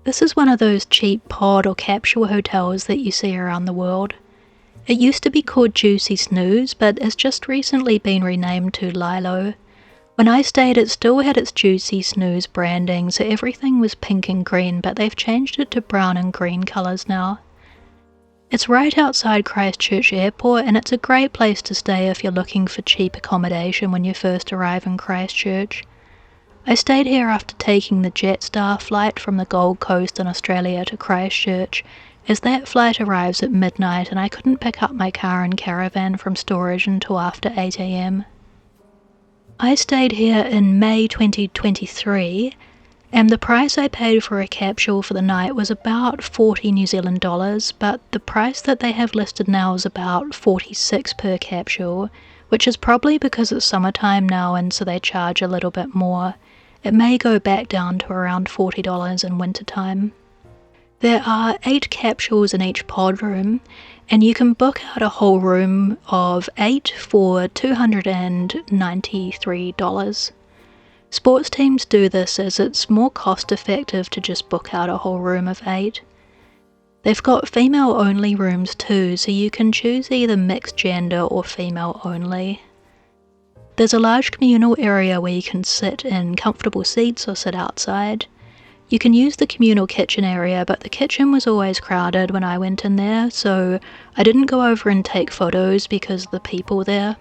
This is one of those cheap pod or capsule hotels that you see around the world. It used to be called Jucy Snooze, but it's just recently been renamed to LyLo. When I stayed, it still had its Jucy Snooze branding, so everything was pink and green, but they've changed it to brown and green colours now. It's right outside Christchurch Airport, and it's a great place to stay if you're looking for cheap accommodation when you first arrive in Christchurch. I stayed here after taking the Jetstar flight from the Gold Coast in Australia to Christchurch, as that flight arrives at midnight and I couldn't pick up my car and caravan from storage until after 8 AM. I stayed here in May 2023, and the price I paid for a capsule for the night was about 40 New Zealand dollars, but the price that they have listed now is about 46 per capsule, which is probably because it's summertime now and so they charge a little bit more. It may go back down to around $40 in wintertime. There are 8 capsules in each pod room, and you can book out a whole room of 8 for $293. Sports teams do this as it's more cost effective to just book out a whole room of 8. They've got female only rooms too, so you can choose either mixed gender or female only. There's a large communal area where you can sit in comfortable seats or sit outside. You can use the communal kitchen area, but the kitchen was always crowded when I went in there, so I didn't go over and take photos because of the people there.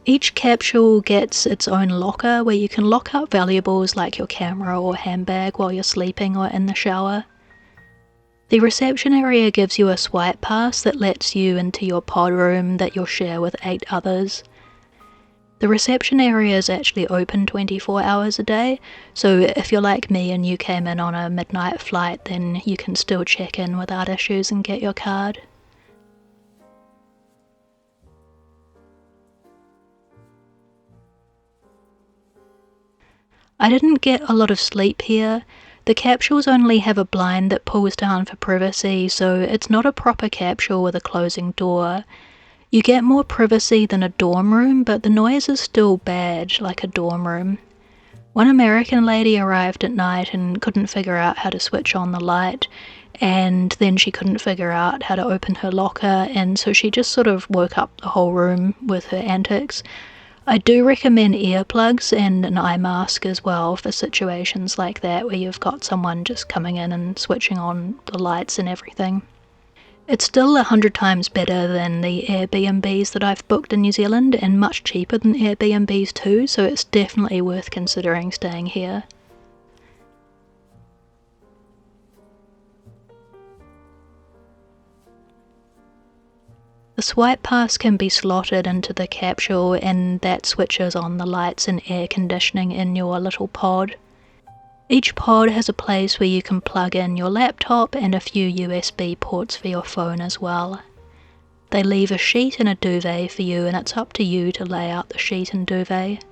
Each capsule gets its own locker where you can lock up valuables like your camera or handbag while you're sleeping or in the shower. The reception area gives you a swipe pass that lets you into your pod room that you'll share with 8 others. The reception area is actually open 24 hours a day, so if you're like me and you came in on a midnight flight, then you can still check in without issues and get your card. I didn't get a lot of sleep here. The capsules only have a blind that pulls down for privacy, so it's not a proper capsule with a closing door. You get more privacy than a dorm room, but the noise is still bad, like a dorm room. One American lady arrived at night and couldn't figure out how to switch on the light, and then she couldn't figure out how to open her locker, and so she just sort of woke up the whole room with her antics. I do recommend earplugs and an eye mask as well for situations like that where you've got someone just coming in and switching on the lights and everything. It's still 100 times better than the Airbnbs that I've booked in New Zealand, and much cheaper than Airbnbs too, so it's definitely worth considering staying here. The swipe pass can be slotted into the capsule, and that switches on the lights and air conditioning in your little pod. Each pod has a place where you can plug in your laptop and a few USB ports for your phone as well. They leave a sheet and a duvet for you, and it's up to you to lay out the sheet and duvet.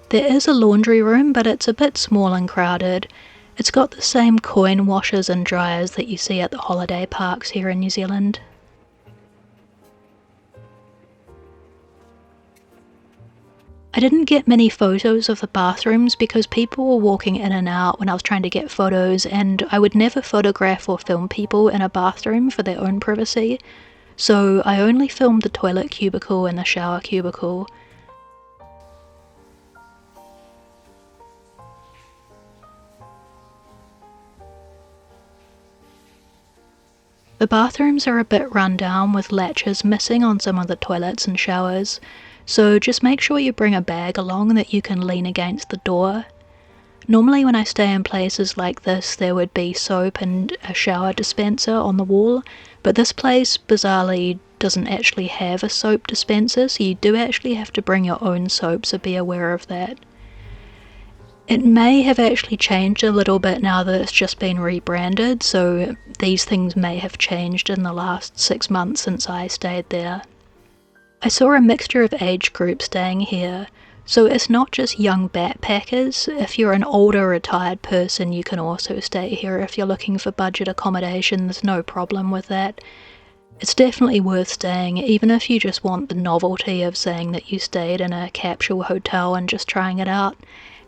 There is a laundry room, but it's a bit small and crowded. It's got the same coin washers and dryers that you see at the holiday parks here in New Zealand. I didn't get many photos of the bathrooms because people were walking in and out when I was trying to get photos, and I would never photograph or film people in a bathroom for their own privacy, so I only filmed the toilet cubicle and the shower cubicle. The bathrooms are a bit run down with latches missing on some of the toilets and showers, so just make sure you bring a bag along that you can lean against the door. Normally when I stay in places like this there would be soap and a shower dispenser on the wall, but this place bizarrely doesn't actually have a soap dispenser, so you do actually have to bring your own soap, so be aware of that. It may have actually changed a little bit now that it's just been rebranded, so these things may have changed in the last 6 months since I stayed there. I saw a mixture of age groups staying here, so it's not just young backpackers. If you're an older retired person you can also stay here. If you're looking for budget accommodation, there's no problem with that. It's definitely worth staying, even if you just want the novelty of saying that you stayed in a capsule hotel and just trying it out.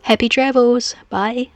Happy travels! Bye!